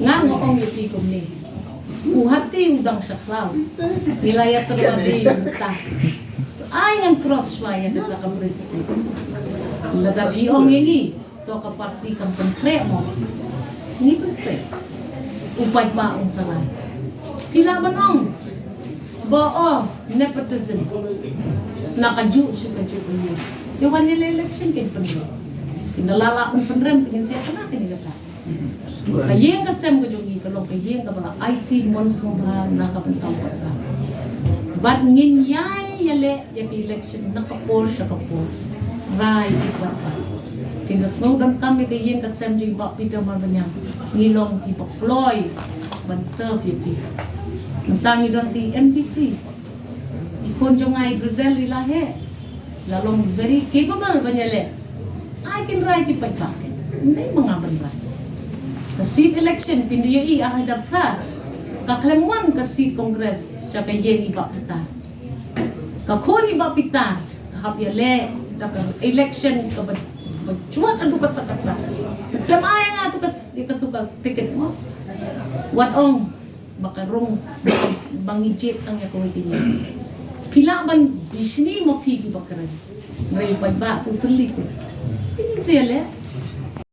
Nga ngoong yuti ni. Uhati udang sa cloud. Nilaya terwadi yuta. Ay ngan cross waya na kakabritsi. Lagabi ong yengi. To ka parti kang pangkre mo. Ni pangkre. Upay baong salay. Pilaban ong. Bao, nepotism. Nakaju siya kaju niya. Yung kanila election kay Panrem. Kinalala akong Panrem, tingin siya ka na kinigata. Kayeng kasem ko yung ikalong, kayeng ka mga IT mons mo ba nakapantang pagka. But nginyay yale yung election, nakapor siya kapor. Right, ikwata. Kinasnodan kami kayeng kasem yung iba pita mga niya. Ngilong ipaploy, ban-serve yung pita. Nantangi doon si MDC. Ikon yung ay Grizel ilahe. Lalong very capable ba niya le? I can write it by packet. Hindi mga banban. Kasi election, pindiyo ahadap ka. Kaklemuan kasi Congress, siya kayen iba pita. Kakon iba pita. Kakapya le. Election, kabadjuat ano kata-kata. Damaya nga ito kasi ticket mo. What on? Makarong bangijit ang yakumitin niya. Pila man bisni mo pigi bakaran. Ngayon pa ba? Tutuloy ko. Tingin siya le.